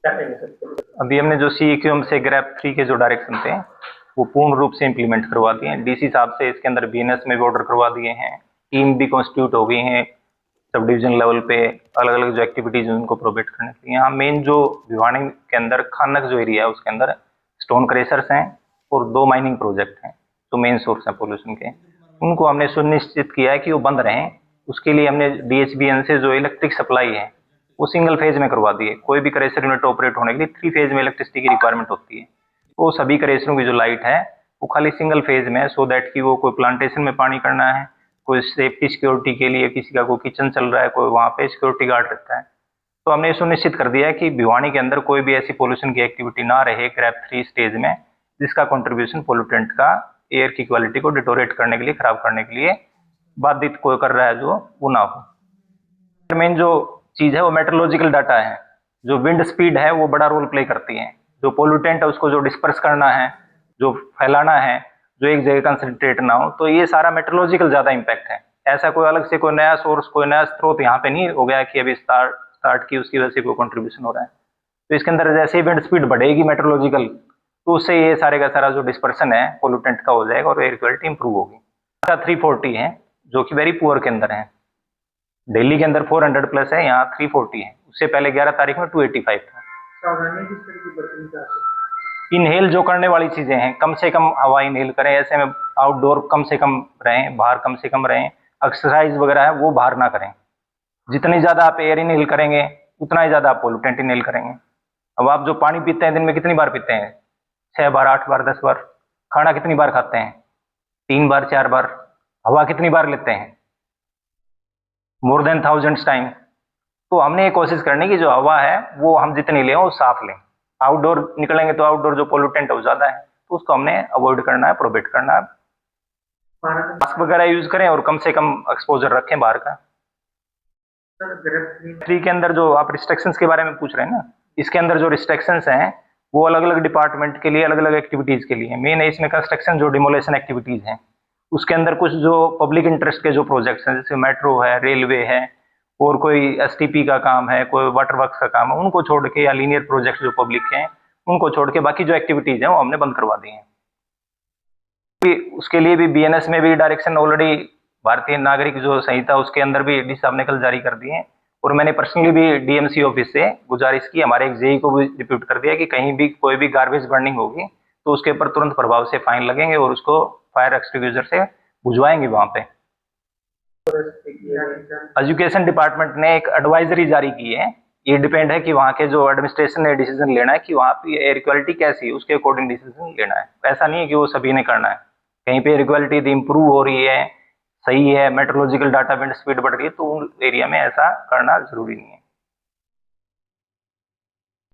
क्या कहेंगे सर? अभी हमने जो CEQM से ग्रैप 3 के जो डायरेक्शन थे वो पूर्ण रूप से इम्प्लीमेंट करवा दिए हैं। DC साहब से इसके अंदर BNS में भी ऑर्डर करवा दिए हैं, टीम भी कॉन्स्टिट्यूट हो गई हैं सब डिवीजन लेवल पे, अलग अलग जो एक्टिविटीज हैं उनको प्रोवाइड करने के लिए। यहाँ मेन जो भिवानी के अंदर खानक जो एरिया है उसके अंदर स्टोन क्रेशर्स हैं और 2 माइनिंग प्रोजेक्ट हैं जो मेन सोर्स है पोल्यूशन के, उनको हमने सुनिश्चित किया है कि वो बंद रहें। उसके लिए हमने DHBN से जो इलेक्ट्रिक सप्लाई है वो सिंगल फेज में करवा दी है। कोई भी क्रेशर यूनिट ऑपरेट होने के लिए 3 फेज में इलेक्ट्रिसिटी की रिक्वायरमेंट होती है, तो सभी क्रेशरों की जो लाइट है वो खाली सिंगल फेज में है, सो दैट कि वो कोई प्लांटेशन में पानी करना है, कोई सेफ्टी सिक्योरिटी के लिए किसी का कोई किचन चल रहा है, कोई वहाँ पे सिक्योरिटी गार्ड रहता है। तो हमने सुनिश्चित कर दिया है कि भिवानी के अंदर कोई भी ऐसी पोल्यूशन की एक्टिविटी ना रहे ग्रैप 3 स्टेज में जिसका कंट्रीब्यूशन पोल्यूटेंट का एयर की क्वालिटी को डिटोरेट करने के लिए, खराब करने के लिए बाधित कोई कर रहा है जो वो ना हो। मेन जो चीज है वो मेट्रोलॉजिकल डाटा है। जो विंड स्पीड है वो बड़ा रोल प्ले करती है। जो पोल्यूटेंट है उसको जो डिस्पर्स करना है, जो फैलाना है, जो एक जगह कंसंट्रेट ना हो, तो ये सारा मेट्रोलॉजिकल ज्यादा इम्पैक्ट है। ऐसा कोई अलग से कोई नया सोर्स, कोई नया स्रोत यहाँ पे नहीं हो गया कि अभी स्टार्ट की उसकी वजह से कोई कंट्रीब्यूशन हो रहा है। तो इसके अंदर जैसे ही विंड स्पीड बढ़ेगी मेट्रोलॉजिकल, तो उससे ये सारे का सारा जो डिस्पर्सन है पोल्यूटेंट का हो जाएगा और एयर क्वालिटी इंप्रूव होगी। 340 है जो कि वेरी पुअर के अंदर है। दिल्ली के अंदर 400 प्लस है, यहाँ 340 है। उससे पहले 11 तारीख में 285 था। सावधानी किस तरह की बरतनी चाहिए? इनहेल जो करने वाली चीजें हैं, कम से कम हवा इनहेल करें, ऐसे में आउटडोर कम से कम रहें, बाहर कम से कम रहें। एक्सरसाइज वगैरह है वो बाहर ना करें। जितनी ज्यादा आप एयर इनहेल करेंगे उतना ही ज्यादा आप पोल्यूटेंट इनहेल करेंगे। अब आप जो पानी पीते हैं दिन में कितनी बार पीते हैं? 6 बार, 8 बार, 10 बार। खाना कितनी बार खाते हैं? 3 बार, 4 बार। हवा कितनी बार लेते हैं? More than thousands time. तो हमने ये कोशिश करनी कि जो हवा है वो हम जितनी लें वो साफ लें। आउटडोर निकलेंगे तो आउटडोर जो पोल्यूटेंट है वो ज्यादा है, तो उसको हमने अवॉइड करना है, प्रोवाइड करना है। मास्क वगैरह यूज करें और कम से कम एक्सपोजर रखें बाहर का। 3 के अंदर जो आप रिस्ट्रिक्शंस के बारे में पूछ रहे हैं ना, इसके अंदर जो रिस्ट्रिक्शंस हैं वो अलग अलग डिपार्टमेंट के लिए, अलग अलग एक्टिविटीज के लिए। मेन है इसमें कंस्ट्रक्शन जो डिमोलेशन एक्टिविटीज हैं, उसके अंदर कुछ जो पब्लिक इंटरेस्ट के जो प्रोजेक्ट्स हैं जैसे मेट्रो है, रेलवे है, और कोई STP का काम है, कोई वाटर वर्क्स का काम है, उनको छोड़ के, या लीनियर प्रोजेक्ट जो पब्लिक हैं उनको छोड़ के बाकी जो एक्टिविटीज हैं वो हमने बंद करवा दी हैं। उसके लिए भी BNS में भी डायरेक्शन ऑलरेडी, भारतीय नागरिक जो संहिता उसके अंदर भी DC साहब ने कल जारी कर दिए हैं। और मैंने पर्सनली भी DMC ऑफिस से गुजारिश की, हमारे एक JE को भी रिपोर्ट कर दिया कि कहीं भी कोई भी गार्बेज बर्निंग होगी तो उसके ऊपर तुरंत प्रभाव से फाइन लगेंगे और उसको फायर एक्सटिंग्विशर से बुझवाएंगे वहां पे। एजुकेशन डिपार्टमेंट ने एक एडवाइजरी जारी की है। ये डिपेंड है कि वहाँ के जो एडमिनिस्ट्रेशन ने डिसीजन लेना है कि वहाँ पे एयर क्वालिटी कैसी है, उसके अकॉर्डिंग डिसीजन लेना है। ऐसा नहीं है कि वो सभी ने करना है। कहीं पे एयर क्वालिटी इंप्रूव हो रही है, सही है, मेट्रोलॉजिकल डाटा विंड स्पीड बढ़ रही है, तो उन एरिया में ऐसा करना जरूरी नहीं है।